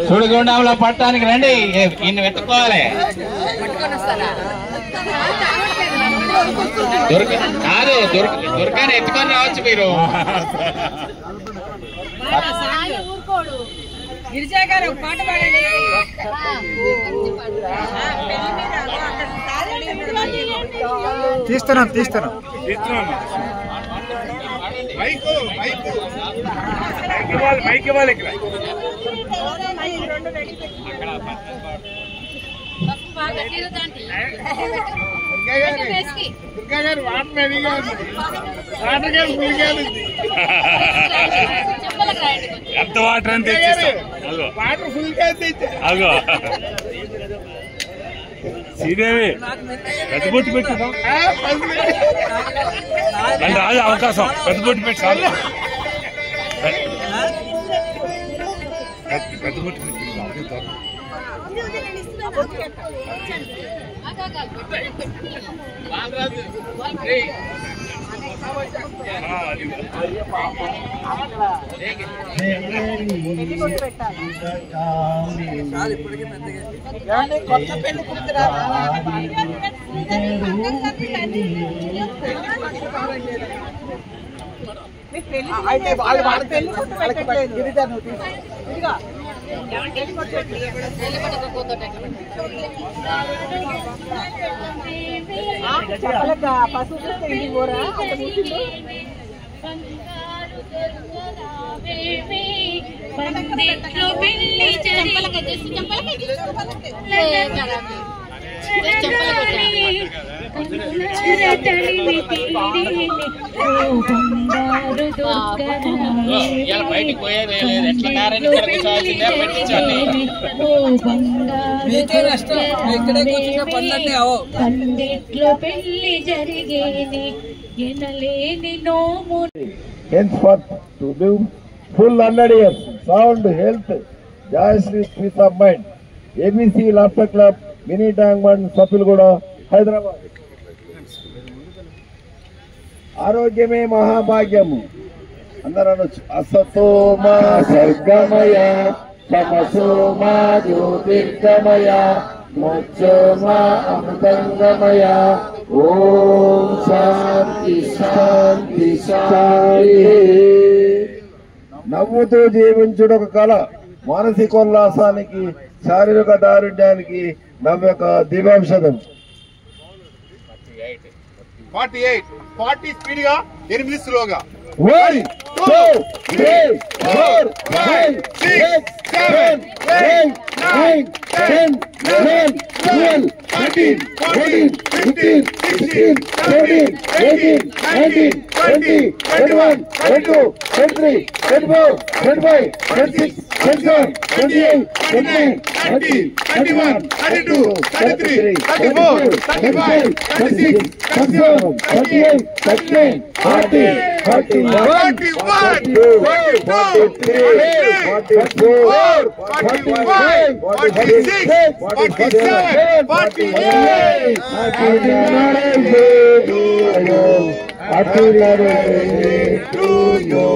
సుడిగుండంలో పట్టడానికి రండి, ఇన్ని వెతుక్కోవాలి. కాదు దొరకని ఎత్తుకొని రావచ్చు మీరు. గిరిజా గారు ఒక పాట పాడండి. తీస్తున్నాను మైక్ ఇవ్వాలి ఇక్కడ. ఎంత వాటర్ అని వాటర్ ఫుల్ అగో శ్రీదేవి పెద్ద బొట్టు పెట్టు అంటే రాజు అవకాశం పెద్ద బొట్టు పెట్టి చాలు. పెద్ద బొట్టు పెట్టి కొత్త పెళ్లి కూతురా అయితే వాళ్ళ పెళ్లి కూతురు పెట్టట్లేదు. గిరిజా నువ్వు ఇదిగా చెప్పలేక పశువు చూస్తే ఇంటికి పోరా బయటికి పోయేది లేదు. ఎట్లా కారని కూర్చోవాల్సిందే, పెట్టించాలి. పండిట్లో పెళ్లి జరిగేది ఎనలేని నోము. Henceforth to live full 100 years, sound health, joyously, peace of mind. ABC Laughter Club, Mini Tank Band, Sapilgoda, Hyderabad. ఆరోగ్యమే మహాభాగ్యము అందరూ అనొచ్చు. అసతోమా సర్గమయ తమసోమా జ్యోతిర్గమయ మోక్షోమా అమృతంగమయ. ఓం శాంతి శాంతి శాంతి. నవ్వుతూ జీవించుడు ఒక కళ. మానసికోల్లాసానికి, శారీరక దారుణ్యానికి నవ్వొక దివ్యాంశదం. 40 స్పీడ్ గా 8 స్లోగా. 1 2 3 4 5 6 7 8 9 10 11 12 13 14 15 16 17 18 19 20 21 22 23 24 25 26 27 28 29 30 31 32 33 34 35 36 37 38 39 40 41 42 43 44 45 46 47 48. Happy marriage to you. Happy marriage to you.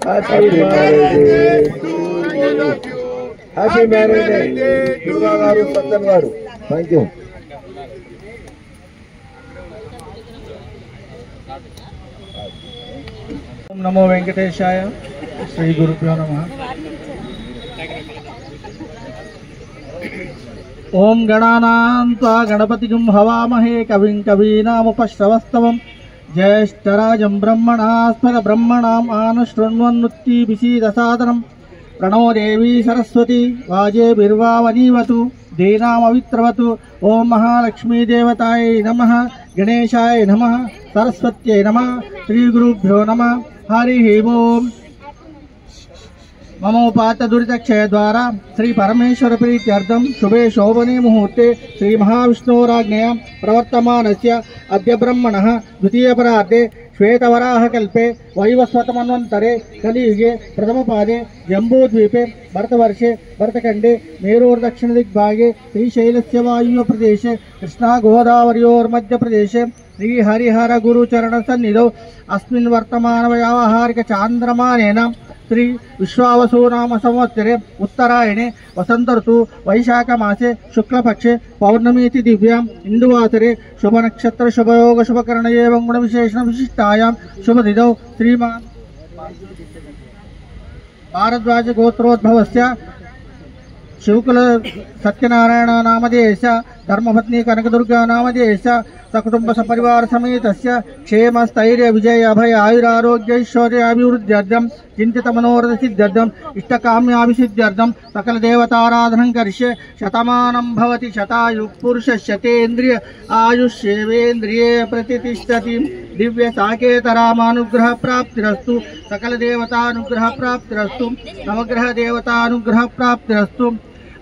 Happy marriage to you. Happy marriage Durga garu, Satyam garu. Thank you. నమో వెంకటేశాయ. శ్రీ గురుభ్యో నమః. ఓం గణానాం త్వా గణపతిం హవామహే కవిం కవీనాముపశ్రవస్తవం జ్యేష్ఠరాజం బ్రహ్మణాస్పద బ్రహ్మణాం ఆనుశృణ్వన్నుత్తిభిషీదసాదనం ప్రణో దేవీ సరస్వతి వాజేభిర్వావనీవతు ధీనామవిత్రవతు. ఓం మహాలక్ష్మీదేవతాయై నమః, గణేశాయ నమః, సరస్వత్యై నమః. శ్రీ గురుభ్యో నమః. హరి ఓం. మమోపాత దురితక్షయ ద్వారా శ్రీ పరమేశ్వర ప్రీత్యర్థం శుభే శోభనే ముహూర్తే శ్రీ మహావిష్ణోరాజ్ఞయ ప్రవర్తమానస్య అద్య బ్రహ్మణః ద్వితీయపరార్ధే శ్వేతవరాహకల్పే వైవస్వతమన్వంతరే కలియుగే ప్రథమపాదే జంబూద్వీపే భరతవర్షే భరతఖండే మేరోర్దక్షిణదిగ్भागे శ్రీశైలస్య వాయువ్యప్రదేశే కృష్ణాగోదావర్యోర్మధ్యప్రదేశే శ్రీహరిహర గురుచరణసన్నిధౌ అస్మిన్ వర్తమాన వ్యావహారిక చాంద్రమానేన श्री विश्वावसुनाम संवत्सरे उत्तरायणे वसंत ऋतु वैशाख मासे शुक्लपक्षे पौर्णमी दिव्यां इंदुवासरे शुभ नक्षत्र शुभयोग शुभकरण एवं गुण विशेषण विशिष्टायां शुभ तिथौ श्रीमान भारद्वाज गोत्रोद्भवस्य शिवकुल सत्यनारायण नामधेयस्य धर्मपत्नी कनकदुर्गा नामधेयस्य सकुटुंब सपरिवार समेतस्य क्षेम स्थैर्य विजय अभय आयुरारोग्य ऐश्वर्य अभिवृद्ध्यर्थं चिंतित मनोरथ सिद्ध्यर्थं इष्टकाम्याभिसिद्ध्यर्थं सकल देवताराधनं करिष्ये शतमानं भवति शतायुः पुरुषः शतेन्द्रिय आयुष्येवेन्द्रिये प्रतिष्ठति दिव्य साकेत रामानुग्रह प्राप्तिरस्तु सकल देवतानुग्रह प्राप्तिरस्तु नवग्रह देवतानुग्रह प्राप्तिरस्तु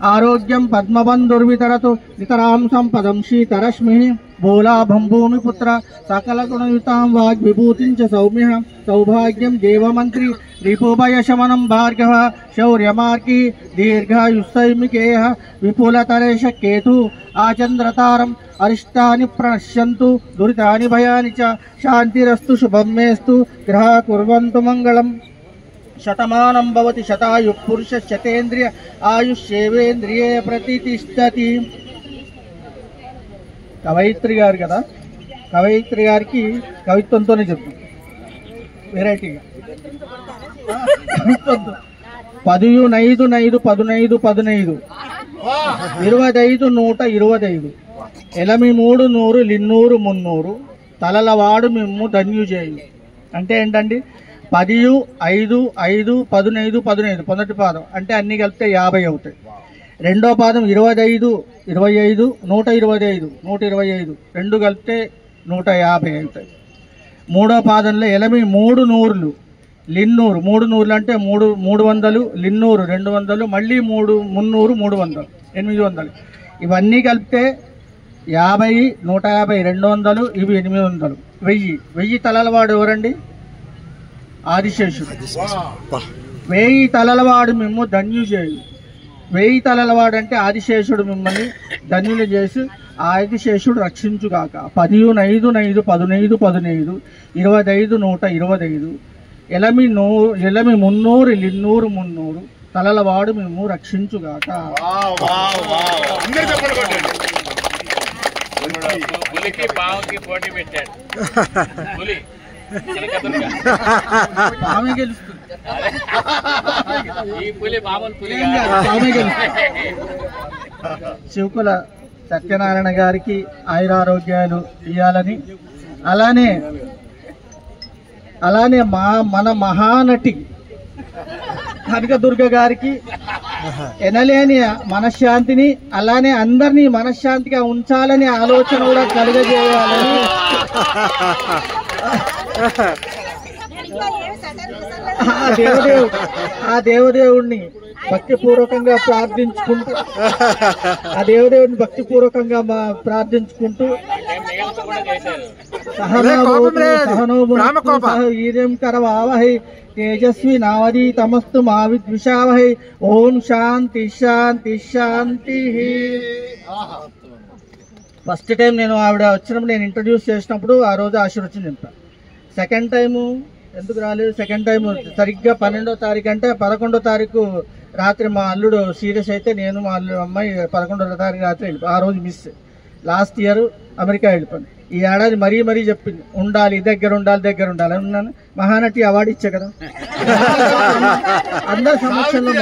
आरोग्यं पद्मबन्धुर्वितरतु नितरां सम्पदं शीतरश्मिः बोलाभं भूमिपुत्र सकलगुणयुतां वाग्विभूतिं च सौम्यः सौभाग्यं देवमन्त्री रिपुभयशमनं भार्गव शौर्यमार्गी दीर्घायुस्सैमिकेयः विपुलतरेश केतु आचन्द्रतारम् अरिष्टानि प्रणश्यन्तु दुरितानि भयानि च शान्तिरस्तु शुभं मेस्तु ग्रहा कुर्वन्तु मङ्गलम् शतमानं भवति शतायुः पुरुषः शतेन्द्रिय आयुष्येवेन्द्रिये प्रतिष्ठति కవయిత్రి గారు కదా కవయిత్రి గారికి కవిత్వంతోనే చెప్తాం వెరైటీగా 15 5 15 15 25 125 ఎలమి 300 లిన్నూరు 300 తలలవాడు మిమ్ము ధన్యు చేయు అంటే ఏంటండి 10 5 5 15 15 మొదటి పాదం అంటే అన్ని కలిపితే 50 అవుతాయి రెండో పాదం 25 25 125 125 రెండు కలిపితే 150 అవుతాయి మూడో పాదంలో ఎలమి 3 నూర్లు లిన్నూరు 3 నూర్లు అంటే 300 లిన్నూరు 200 మళ్ళీ 3 300 300 800 ఇవన్నీ కలిపితే 50 150 200 ఇవి 800 1000 తలలవాడు ఎవరండి ఆదిశేషుడు 1000 తలలవాడు మిమ్ము ధన్యు చేయు 1000 తలలవాడు అంటే ఆదిశేషుడు మిమ్మల్ని ధన్యులు చేసి ఆదిశేషుడు రక్షించుగాక 10 5 5 15 15 25 125 ఎలమి 300 లిన్నూరు 300 తలలవాడు మేము రక్షించుగాక. పులికి పావుకి పోటీ పెట్టాడు. పులి పామే గెలుస్తుంది. ఈ పులి మామూలు పులి పామే గెలుస్తుంది. శివకుల సత్యనారాయణ గారికి ఆయురారోగ్యాలు ఇవ్వాలని, అలానే మన మహానటి కనకదుర్గ గారికి ఎనలేని మనశ్శాంతిని, అలానే అందరినీ మనశ్శాంతిగా ఉంచాలని ఆలోచన కూడా కలుగజేయాలని ఆ దేవదేవుడిని భక్తిపూర్వకంగా ప్రార్థించుకుంటూ వీర్యం కరవావహై తేజస్వి నావదీ తమస్తు మా విద్విషావహై. ఓం శాంతి శాంతి శాంతి. ఫస్ట్ టైం నేను ఆవిడ వచ్చినప్పుడు, నేను ఇంట్రడ్యూస్ చేసినప్పుడు ఆ రోజు ఆశీర్వచనం చెప్తాను. సెకండ్ టైము ఎందుకు రాలేదు? సెకండ్ టైం సరిగ్గా 12వ తారీఖు అంటే 11వ తారీఖు రాత్రి మా అల్లుడు సీరియస్ అయితే నేను మా అమ్మాయి 11వ తారీఖు రాత్రి వెళ్ళిపోయి, ఆ రోజు మిస్. లాస్ట్ ఇయర్ అమెరికా వెళ్ళిపోయాను. ఈ ఏడాది మరీ చెప్పింది ఉండాలి, దగ్గర ఉండాలి అని ఉన్నాను. మహానటి అవార్డు ఇచ్చా కదా అందరి సమక్షంలో.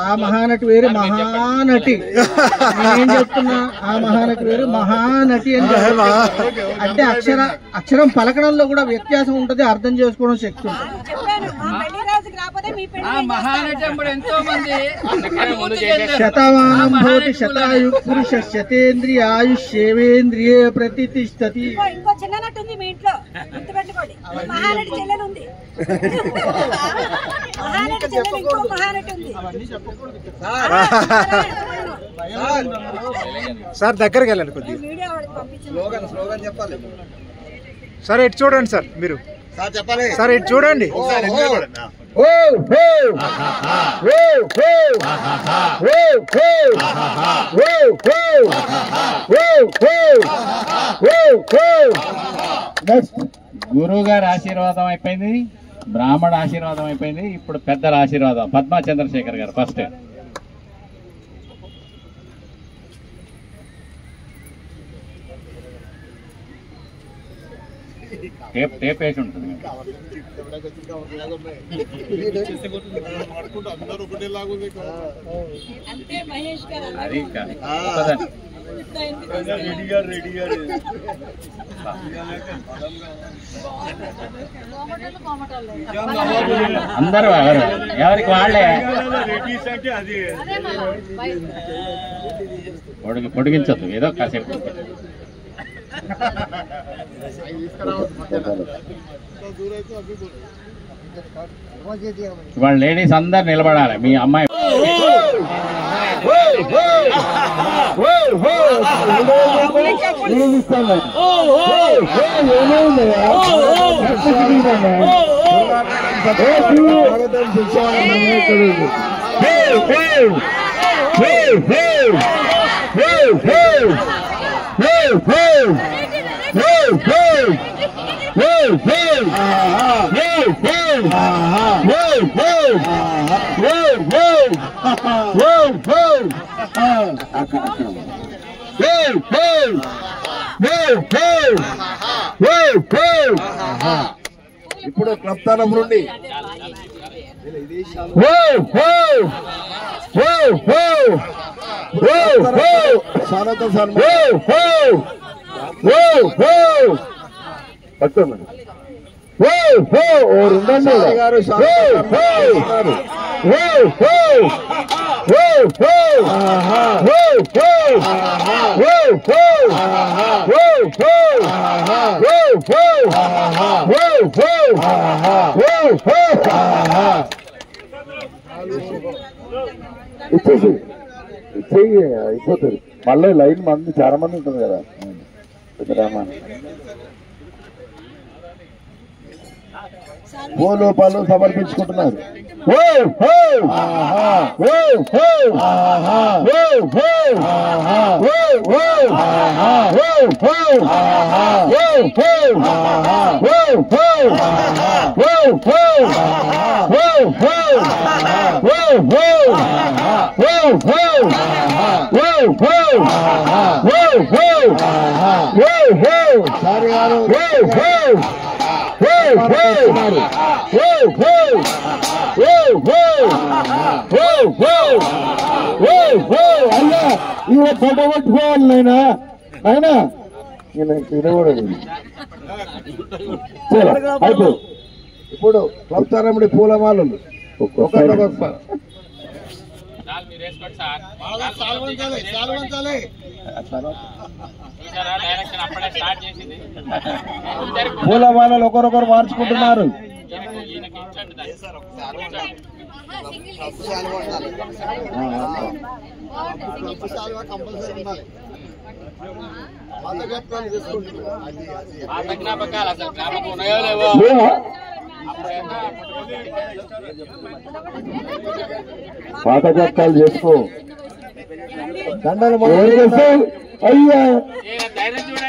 ఆ మహానటి వేరు, మహానటి నేనేం చెప్తున్నా, ఆ మహానటి వేరు, మహానటి అని అంటే అక్షరం పలకడంలో కూడా వ్యత్యాసం ఉంటుంది, అర్థం చేసుకోవడం శక్తి ఉంటుంది. శతమానం భవతి శతాయు పురుష శతేంద్రియ ఆయుష్యేవేంద్రియే ప్రతిష్టతి. ఇంకో చిన్ననట్టు ఉంది మీ ఇంట్లో, గుర్తుపెట్టుకోండి. మహానటి చెల్లెలు ఉంది, మహానటి చెల్లెలు, ఇంకో మహానటి ఉంది. సార్ దగ్గరికి వెళ్ళండి కొద్దిగా. వీడియో పంపించండి. స్లోగన్ చెప్పాలి సార్. ఇటు చూడండి సార్, మీరు చెప్పాలి సార్, ఇటు చూడండి. గురువు గారి ఆశీర్వాదం అయిపోయింది. బ్రాహ్మణ ఆశీర్వాదం అయిపోయింది. ఇప్పుడు పెద్దల ఆశీర్వాదం. పద్మా చంద్రశేఖర్ గారు ఫస్ట్. టేప్ వేసి ఉంటుంది. అది అందరూ ఎవరికి వాళ్ళే పొడిగించద్దు, ఏదో కాసేపు. ఇవాళ లేడీస్ అందరు నిలబడాలి. మీ అమ్మాయి ఇప్పుడు క్లబ్ తరఫు నుండి పట్టుకోండి. గారు ఇచ్చేసి అయిపోతుంది. మళ్ళీ లైన్ మంది చాలా మంది ఉంటుంది కదా పెద్దరామా. పూలు సమర్పించుకుంటున్నారు. ఇవ పట్టుకోవాలి నైనా అయినా అయిపో. ఇప్పుడు క్లబ్తారముడి పూలమాలు పూలమాలలు ఒకరొకరు మార్చుకుంటున్నారు. పాత చట్టాలు చేసుకో. దండలు అయ్యా డైరెక్షన్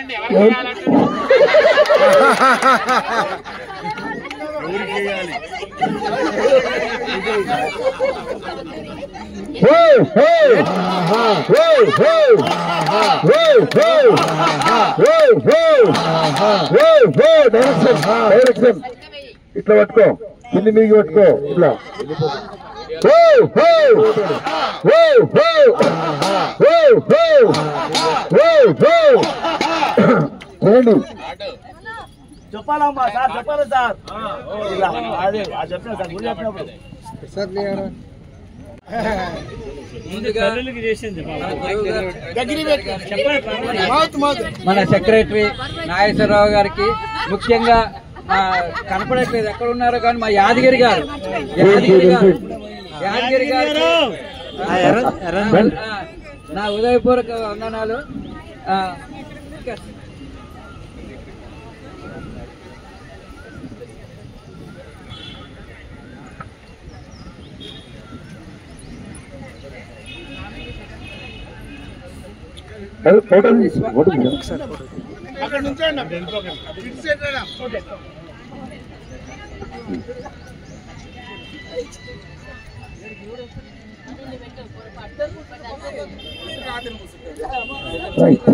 ఇట్లా పట్టుకో, కింది మీగి పట్టుకో ఇట్లా. చెప్పాలమ్మా సార్, చెప్పాలి సార్. అదే చెప్పిన సార్, గుడి చెప్పినప్పుడు మన సెక్రటరీ నాగేశ్వరరావు గారికి, ముఖ్యంగా కనపడట్లేదు ఎక్కడ ఉన్నారో కానీ మా యాదగిరి గారు నా ఉదయపూర్వక వందనాలు. అక్కడ నుంచి రైట్.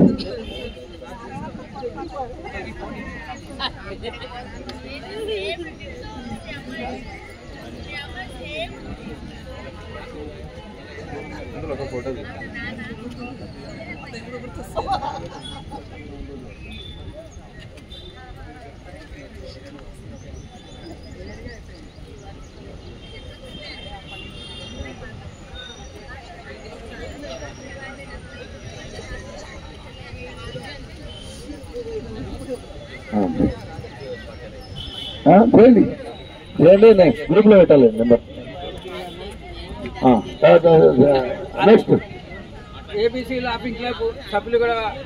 చేయండి చేయండి, నెక్స్ట్ గ్రూప్ లో పెట్టాలి number. Next ABC laughing club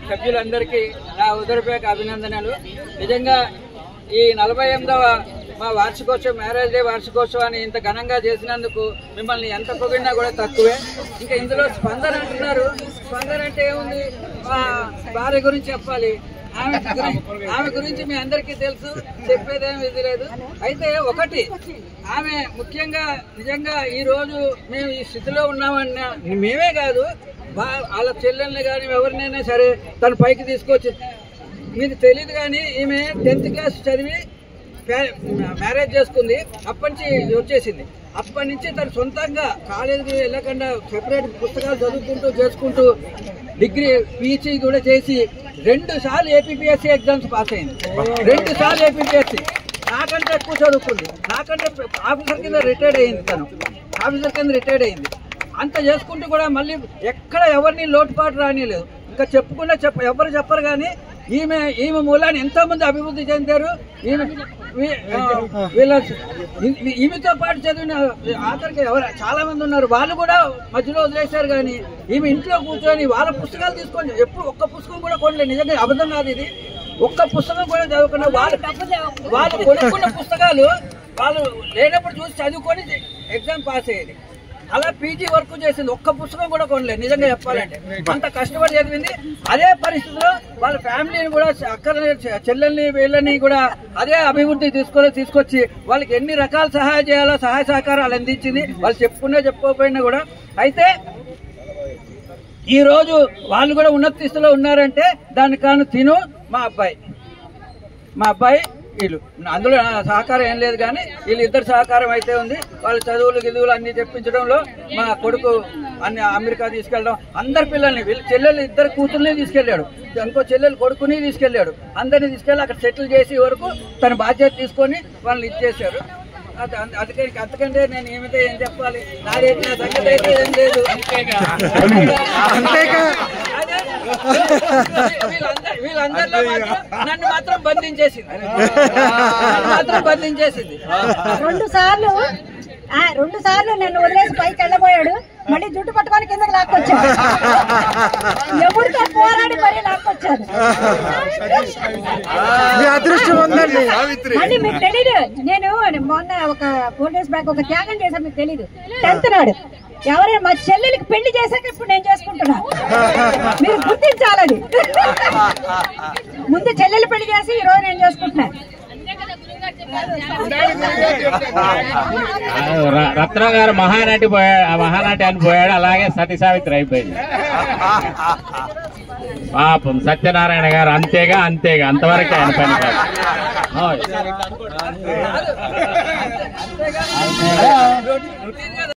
సభ్యులందరికీ నా హృదయపూర్వక అభినందనలు. నిజంగా ఈ 48వ మా వార్షికోత్సవం, మ్యారేజ్ డే వార్షికోత్సవాన్ని ఇంత ఘనంగా చేసినందుకు మిమ్మల్ని ఎంత పొగిడినా కూడా తక్కువే. ఇంకా ఇందులో స్పందన అంటున్నారు. స్పందన అంటే ఏముంది, మా భార్య గురించి చెప్పాలి. ఆమె గురించి మీ అందరికీ తెలుసు, చెప్పేదేమి ఇది లేదు. అయితే ఒకటి, ఆమె ముఖ్యంగా నిజంగా ఈ రోజు మేము ఈ స్థితిలో ఉన్నామన్నా మేమే కాదు, వాళ్ళ చెల్లెల్ని కానీ ఎవరినైనా సరే తను పైకి తీసుకొచ్చి, మీకు తెలియదు కానీ ఈమె 10th క్లాస్ చదివి మ్యారేజ్ చేసుకుంది. అప్పటి నుంచి వచ్చేసింది. అప్పటి నుంచి తను సొంతంగా కాలేజీకి వెళ్ళకుండా సెపరేట్ పుస్తకాలు చదువుకుంటూ చేసుకుంటూ డిగ్రీ పీజీ కూడా చేసి 2 సార్లు ఏపీపీఎస్సీ ఎగ్జామ్స్ పాస్ అయింది. 2 సార్లు ఏపీపీఎస్సీ. నాకంటే ఎక్కువ చదువుకుంది. నాకంటే ఆఫీసర్ కింద రిటైర్డ్ అయింది. తను ఆఫీసర్ కింద రిటైర్డ్ అయింది. అంత చేసుకుంటూ కూడా మళ్ళీ ఎక్కడ ఎవరిని లోటుపాటు రానిలేదు. ఇంకా చెప్పుకున్నా ఎవరు చెప్పరు కానీ ఈమె మూలాన్ని ఎంతో మంది అభివృద్ధి చెందారు. ఈమెతో పాటు చదివిన ఆఖరికి చాలా మంది ఉన్నారు. వాళ్ళు కూడా మధ్యలో వదిలేశారు. కానీ ఈమె ఇంట్లో కూర్చొని వాళ్ళ పుస్తకాలు తీసుకొని ఎప్పుడు ఒక్క పుస్తకం కూడా కొనలేదు. నిజంగా అబద్ధం కాదు ఇది. ఒక్క పుస్తకం కూడా చదువుకున్న వాళ్ళు కొనుక్కున్న పుస్తకాలు వాళ్ళు లేనప్పుడు చూసి చదువుకొని ఎగ్జామ్ పాస్ అయ్యేది. అలా పీజీ వర్క్ చేసింది. ఒక్క పుస్తకం కూడా కొనలేదు. నిజంగా చెప్పాలంటే అంత కష్టపడి చదివింది. అదే పరిస్థితిలో వాళ్ళ ఫ్యామిలీని కూడా, అక్కని చెల్లెల్ని వీళ్ళని కూడా అదే అభివృద్ధి తీసుకొచ్చి వాళ్ళకి ఎన్ని రకాల సహాయం చేయాలో సహాయ సహకారాలు అందించింది. వాళ్ళు చెప్పుకోకపోయినా కూడా. అయితే ఈ రోజు వాళ్ళు కూడా ఉన్నత స్థితిలో ఉన్నారంటే దానికి కాను తిను మా అబ్బాయి వీళ్ళు. అందులో సహకారం ఏం లేదు కానీ వీళ్ళిద్దరు సహకారం అయితే ఉంది. వాళ్ళ చదువులు అన్ని చెప్పించడంలో మా కొడుకు అన్ని అమెరికా తీసుకెళ్ళడం, అందరి పిల్లల్ని, వీళ్ళ చెల్లెలు 2 కూతుర్ని తీసుకెళ్ళాడు, ఇంకో చెల్లెలు కొడుకుని తీసుకెళ్ళాడు. అందరినీ తీసుకెళ్ళి అక్కడ సెటిల్ చేసే వరకు తన బాధ్యత తీసుకొని వాళ్ళని ఇచ్చేశారు. అంతకంటే నేను ఏం చెప్పాలి. నా సంగతి అయితే ఏం లేదు. వీళ్ళందరిలో నన్ను మాత్రం బంధించేసింది. 2 సార్లు నన్ను వదిలేసి పైకి వెళ్ళబోయాడు. మళ్ళీ జుట్టు పట్టుకొని కిందకి లాక్కొచ్చాడు. ఎవరితో పోరాడి మరీ లాక్కొచ్చాడు. మళ్ళీ మీకు తెలీదు, నేను మొన్న ఒక 4 days బ్యాక్ ఒక త్యాగం చేశాను. మీకు తెలీదు, 10th నాడు ఎవరైనా మా చెల్లెలకి పెళ్లి చేశాక ఇప్పుడు నేను చేసుకుంటున్నా. మీరు గుర్తించాలని. ముందు చెల్లెలు పెళ్లి చేసి ఈ రోజు నేను చేసుకుంటున్నా. రత్న గారు మహానటి అని పోయాడు. అలాగే సతీ సావిత్రి అయిపోయింది. పాపం సత్యనారాయణ గారు అంతేగా అంతవరకే ఆయన పని కాదు.